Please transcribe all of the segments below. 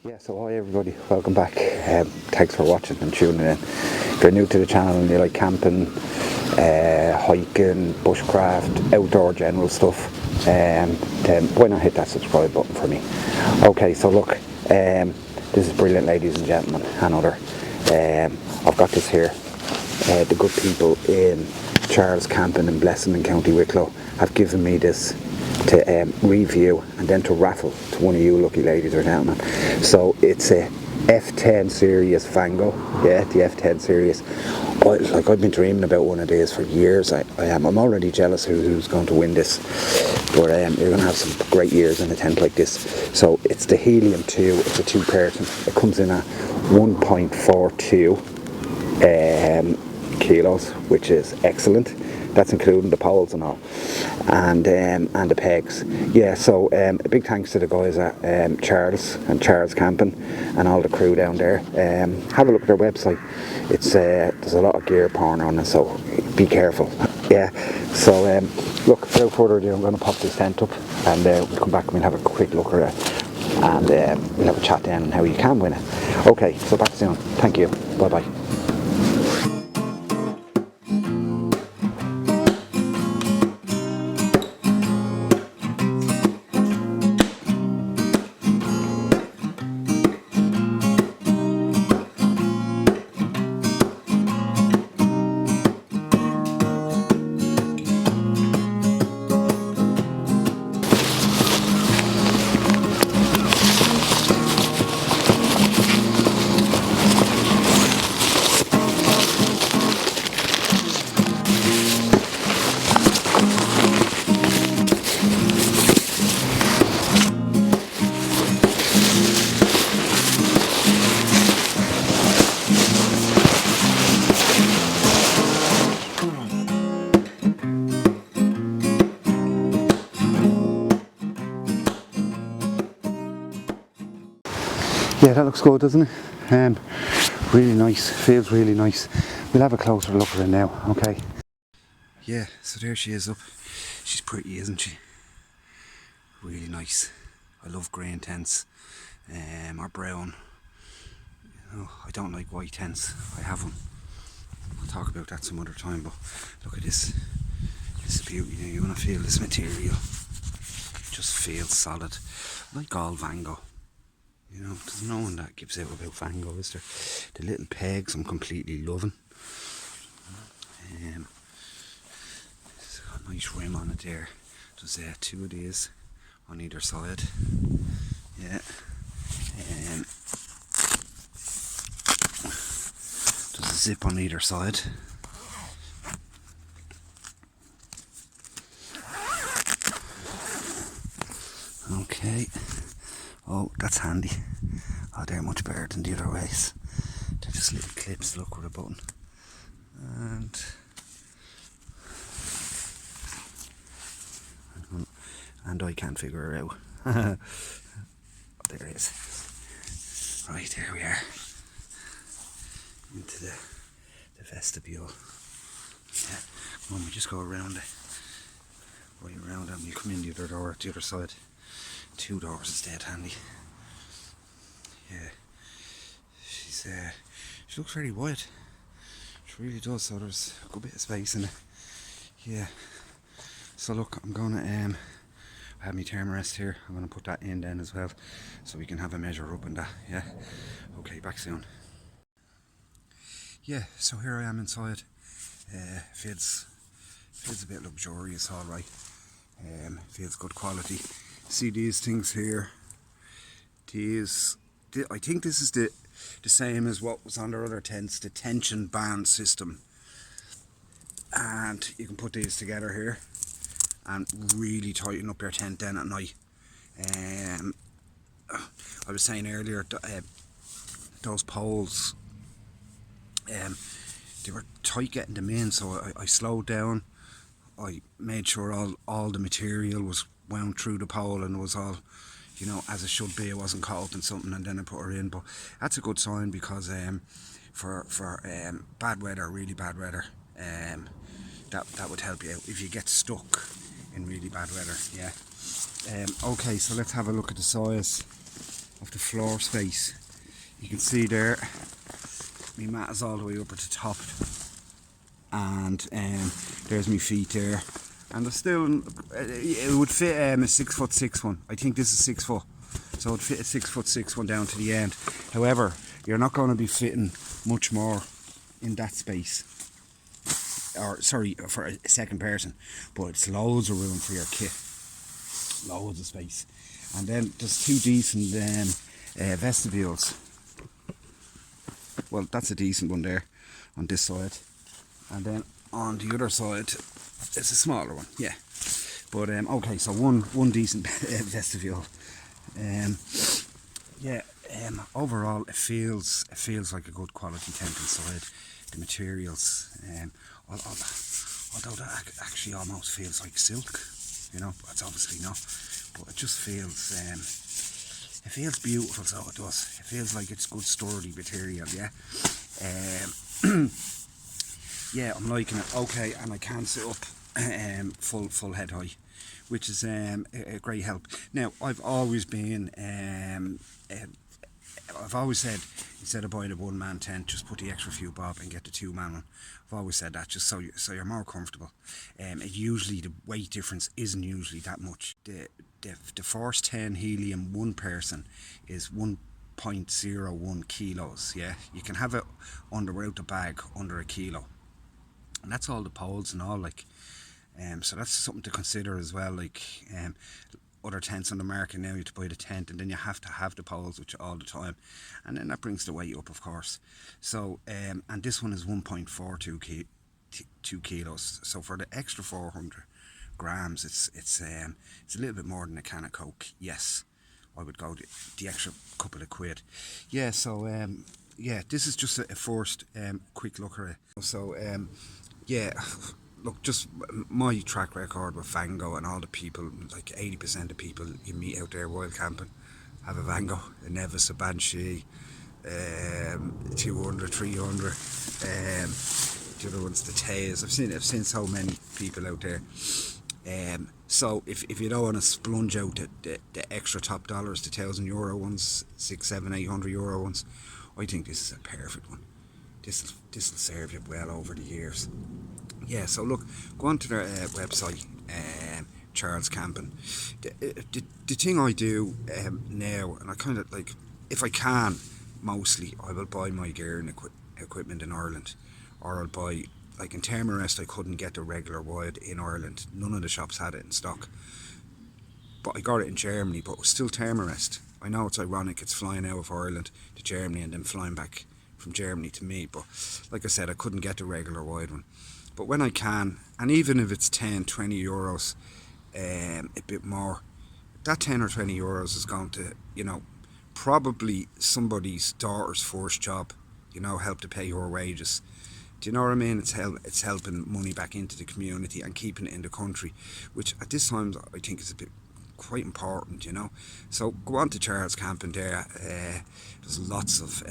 Yeah, so hi everybody, welcome back. Thanks for watching and tuning in. If you're new to the channel and you like camping, hiking, bushcraft, outdoor general stuff, then why not hit that subscribe button for me. Okay, so look, this is brilliant, ladies and gentlemen, and other. I've got this here. The good people in Charles Camping in Blessing in County Wicklow have given me this to review and then to raffle to one of you lucky ladies or gentlemen. So it's a F10 series Vango, yeah, the F10 series. I've been dreaming about one of these for years. I'm already jealous who's going to win this, but you're going to have some great years in a tent like this. So it's the Helium 2, it's a two-person. It comes in at 1.42 kilos, which is excellent. That's including the poles and all, and the pegs. Yeah, so a big thanks to the guys at Charles Camping and all the crew down there. Have a look at their website. It's there's a lot of gear porn on it, so be careful. Yeah. So look, without further ado, I'm going to pop this tent up, and we'll come back and we'll have a quick look at it, and we'll have a chat then on how you can win it. Okay, so back soon. Thank you. Bye bye. Yeah, that looks good, doesn't it? Really nice, feels really nice. We'll have a closer look at it now, okay? Yeah, so there she is up. She's pretty, isn't she? Really nice. I love grey tents, or brown. You know, I don't like white tents. I have them. I'll talk about that some other time, but look at this. This is beauty. You're going to feel this material. It just feels solid. Like all Vango. You know, there's no one that gives out about Vango, is there? The little pegs I'm completely loving. It's got a nice rim on it there. There's two of these on either side. Yeah. There's a zip on either side. Okay. Oh, that's handy. Oh, they're much better than the other ways. They're just little clips, look, with a button. And I can't figure it out. Oh, there it is. Right, there we are. Into the vestibule. Yeah. Come on, we just go around it. Right around, and we come in the other door at the other side. Two doors is dead handy. Yeah, she looks very wide. She really does. So there's a good bit of space in it. Yeah. So look, I'm gonna I have my thermarest here. I'm gonna put that in then as well, so we can have a measure up in that. Yeah. Okay, back soon. Yeah. So here I am inside. Feels a bit luxurious, all right. Feels good quality. See these things here. I think this is the same as what was on their other tents, the tension band system. And you can put these together here and really tighten up your tent then at night. I was saying earlier, those poles, they were tight getting them in, so I slowed down. I made sure all the material was wound through the pole and was all, you know, as it should be. It wasn't caught up in something, and then I put her in. But that's a good sign, because for bad weather, really bad weather, that would help you out if you get stuck in really bad weather. Yeah. Okay, so let's have a look at the size. of the floor space. You can see there, my mat is all the way up at the top, and there's my feet there. And there's still, it would fit a 6'6" one. I think this is 6 foot, so it would fit a 6'6" one down to the end. However, you're not going to be fitting much more in that space, or sorry, for a second person, but it's loads of room for your kit, loads of space. And then there's two decent vestibules. Well, that's a decent one there on this side, and then on the other side it's a smaller one, yeah. But okay, so one decent vestibule. Overall it feels like a good quality tent inside. The materials, although that actually almost feels like silk, you know, it's obviously not, but it just feels it feels beautiful, so it does. It feels like it's good sturdy material, yeah. Yeah, I'm liking it. Okay, and I can sit up full head height, which is a great help. Now, I've always been I've always said, instead of buying a one-man tent, just put the extra few bob and get the two-man one. I've always said that, just so you're more comfortable. Usually the weight difference isn't usually that much. The Force 10 Helium one person is 1.01 kilos. Yeah, you can have it without the bag under a kilo, and that's all the poles and all, like. So that's something to consider as well. Like other tents on the market now, you have to buy the tent and then you have to have the poles with you all the time, and then that brings the weight up, of course. So and this one is 1.42 kilos. So for the extra 400 grams, it's a little bit more than a can of Coke. Yes, I would go the extra couple of quid. Yeah. So yeah, this is just a first quick look at it. So yeah. Look, just my track record with Vango, and all the people, like 80% of people you meet out there wild camping have a Vango, a Nevis, a Banshee, 200, 300, the other one's the Tails. I've seen so many people out there. So if you don't want to splunge out the extra top dollars, the €1,000 ones, 600, 700, 800 euro ones, I think this is a perfect one. This will serve you well over the years. Yeah, so look, go on to their website, Charles Camping. The thing I do now, and I kind of like, if I can, mostly, I will buy my gear and equipment in Ireland, or I'll buy, like in Termarest, I couldn't get the regular wide in Ireland. None of the shops had it in stock. But I got it in Germany, but it was still Termarest. I know it's ironic, it's flying out of Ireland to Germany and then flying back from Germany to me, but like I said, I couldn't get the regular wide one. But when I can, and even if it's 10, 20 euros, a bit more, that 10 or 20 euros is going to, you know, probably somebody's daughter's first job, you know, help to pay her wages. Do you know what I mean? It's helping money back into the community and keeping it in the country, which at this time I think is a bit quite important, you know. So go on to Charles Camping there. There's lots of,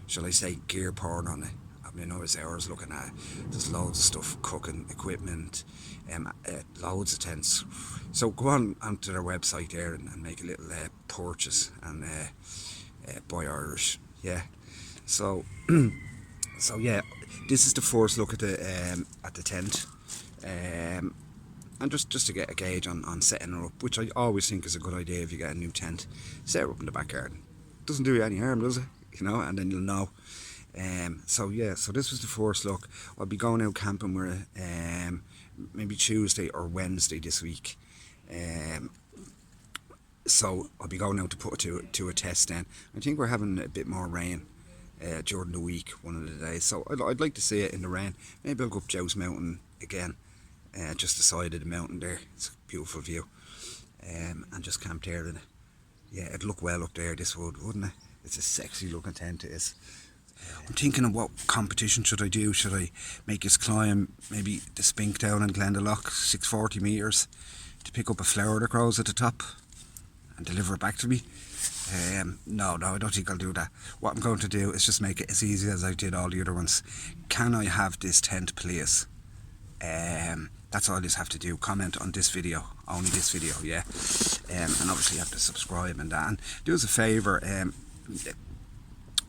shall I say, gear porn on it. I mean, I was hours looking at it. There's loads of stuff, cooking equipment, loads of tents. So go on onto their website there and make a little purchase and buy Irish. Yeah. So so yeah, this is the first look at the tent, and just to get a gauge on setting it up, which I always think is a good idea if you get a new tent. Set it up in the back garden. Doesn't do you any harm, does it? You know, and then you'll know. So yeah, so this was the first look. I'll be going out camping with maybe Tuesday or Wednesday this week. So I'll be going out to put it to a test then. I think we're having a bit more rain during the week, one of the days. So I'd like to see it in the rain. Maybe I'll go up Joe's Mountain again, just the side of the mountain there. It's a beautiful view. And just camp there in it. Yeah, it'd look well up there, this would, wouldn't it? It's a sexy looking tent, it is. I'm thinking of what competition should I do. Should I make us climb maybe the Spink down in Glendalough, 640 metres, to pick up a flower that grows at the top and deliver it back to me? No, I don't think I'll do that. What I'm going to do is just make it as easy as I did all the other ones. Can I have this tent, please? That's That's all you have to do. Comment on this video, only this video, yeah. And obviously you have to subscribe and that. And do us a favour,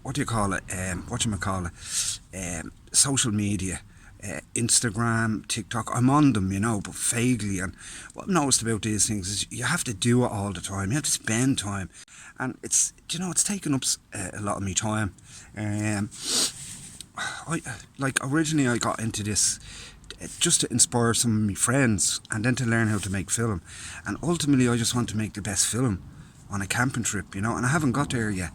what do you call it? Social media. Instagram, TikTok, I'm on them, you know, but vaguely. And what I've noticed about these things is you have to do it all the time. You have to spend time, and it's, you know, it's taking up a lot of my time. Originally I got into this just to inspire some of my friends, and then to learn how to make film, and ultimately I just want to make the best film on a camping trip, you know, and I haven't got there yet.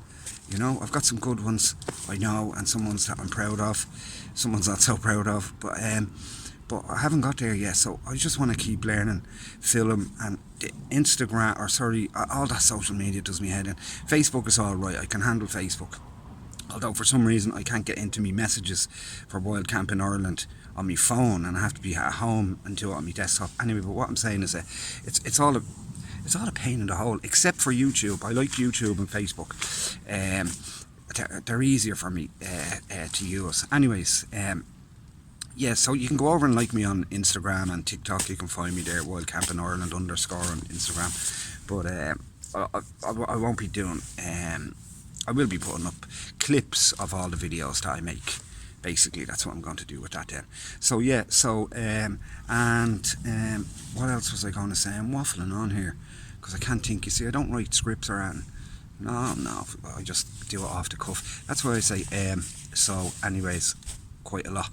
You know, I've got some good ones, I know, and some ones that I'm proud of, some ones not so proud of, but I haven't got there yet. So I just want to keep learning film, and the Instagram, all that social media does me head in. Facebook is all right, I can handle Facebook, although for some reason I can't get into me messages for Wild Camp in Ireland on my phone, and I have to be at home and do it on my desktop. Anyway, but what I'm saying is that it's all a pain in the hole, except for YouTube. I like YouTube and Facebook. They're easier for me to use. Anyways, yeah, so you can go over and like me on Instagram and TikTok. You can find me there, Wild Camp in Ireland _ on Instagram. But I won't be doing. I will be putting up clips of all the videos that I make. Basically, that's what I'm going to do with that then. So yeah, what else was I going to say? I'm waffling on here because I can't think. You see, I don't write scripts or anything. No, I just do it off the cuff. That's why I say so anyways, quite a lot,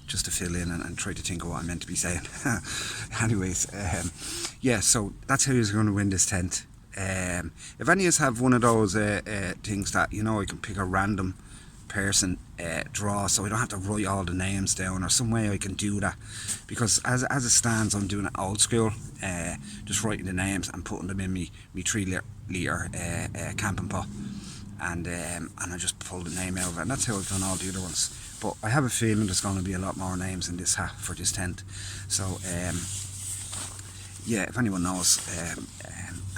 just to fill in and try to think of what I'm meant to be saying. Anyways, yeah, so that's how you're going to win this tent. If any of us have one of those things that, you know, I can pick a random person draw, so I don't have to write all the names down, or some way I can do that, because as it stands I'm doing it old school, just writing the names and putting them in me 3 litre camping pot, and I just pull the name out of it, and that's how I've done all the other ones. But I have a feeling there's going to be a lot more names in this hat for this tent. So yeah, if anyone knows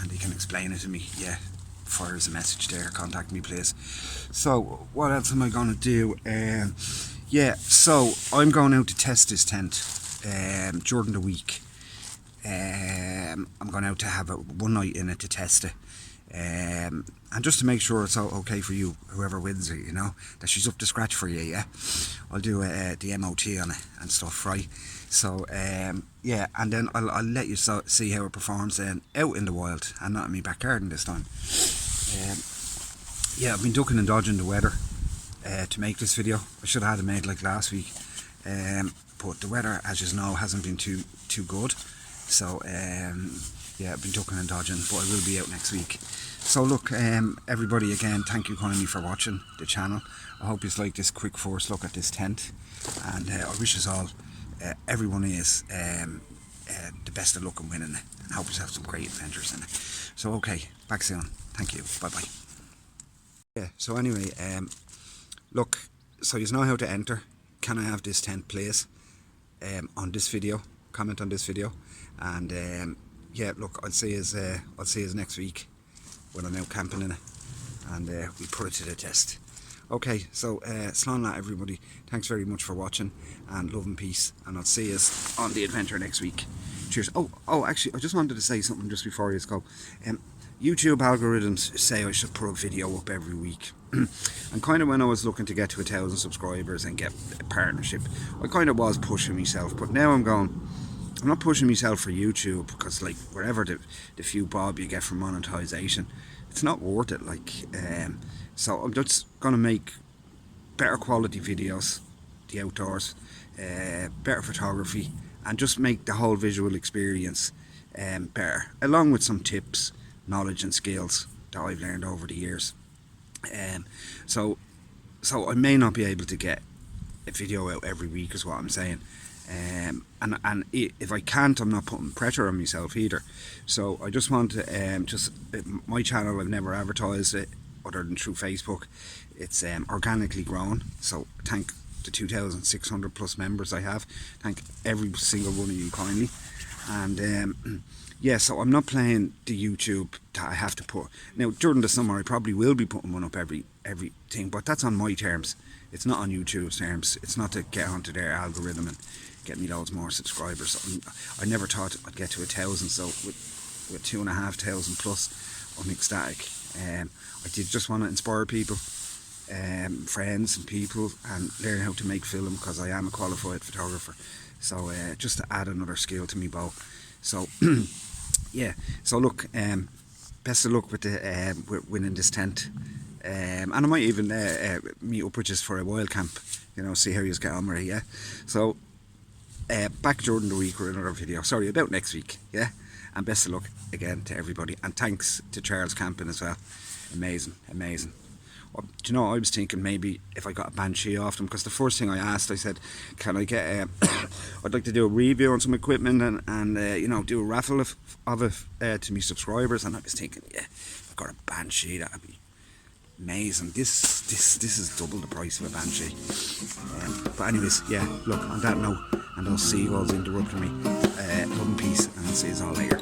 and they can explain it to me, yeah, fire us a message there, contact me please. So what else am I going to do? Yeah, so I'm going out to test this tent during the week. I'm going out to have one night in it to test it, and just to make sure it's all okay for you, whoever wins it, you know, that she's up to scratch for you. Yeah, I'll do the MOT on it and stuff, right? So yeah, and then I'll let you see how it performs then out in the wild, and not in my back garden this time. Yeah, I've been ducking and dodging the weather to make this video. I should have had it made like last week, but the weather, as you know, hasn't been too good. So yeah, I've been ducking and dodging, but I will be out next week. So look, everybody, again, thank you kindly for watching the channel. I hope you like this quick first look at this tent, and I wish us all, everyone is, the best of luck in winning it, and hope you have some great adventures in it. So okay, back soon. Thank you. Bye bye. Yeah. So anyway, look. So you know how to enter. Can I have this tent, please? On this video, comment on this video, and yeah. Look, I'll see you next week when I'm out camping in it, and we put it to the test. Okay. So slán lá everybody. Thanks very much for watching, and love and peace. And I'll see you on the adventure next week. Cheers. Oh, actually, I just wanted to say something just before you go. YouTube algorithms say I should put a video up every week. And kind of when I was looking to get to 1,000 subscribers and get a partnership, I kind of was pushing myself. But now I'm not pushing myself for YouTube, because like wherever the few bob you get from monetization, it's not worth it. Like, so I'm just gonna make better quality videos, the outdoors, better photography, and just make the whole visual experience better, along with some tips, knowledge and skills that I've learned over the years. So I may not be able to get a video out every week, is what I'm saying. And if I can't, I'm not putting pressure on myself either. So I just want to my channel, I've never advertised it other than through Facebook. It's organically grown, so thank the 2,600 plus members I have. Thank every single one of you kindly. And yeah, so I'm not playing the YouTube that I have to put. Now, during the summer, I probably will be putting one up every thing, but that's on my terms. It's not on YouTube's terms. It's not to get onto their algorithm and get me loads more subscribers. I never thought I'd get to 1,000, so with 2,500 plus, I'm ecstatic. I did just want to inspire people, friends and people, and learn how to make film, because I am a qualified photographer. So just to add another skill to me bow. So yeah, so look, best of luck with the with winning this tent, and I might even meet up with just for a wild camp, you know, see how you get on with it. Yeah, so back during the week with another video, sorry, about next week. Yeah, and best of luck again to everybody, and thanks to Charles Camping as well. Amazing. Do you know, I was thinking maybe if I got a Banshee off them, because the first thing I asked, I said, can I get I'd like to do a review on some equipment and you know, do a raffle of it to my subscribers. And I was thinking, yeah, if I got a Banshee, that'd be amazing. This is double the price of a Banshee. But anyways, yeah, look, on that note, and I'll see you all interrupting me. Love and peace, and I'll see you all later.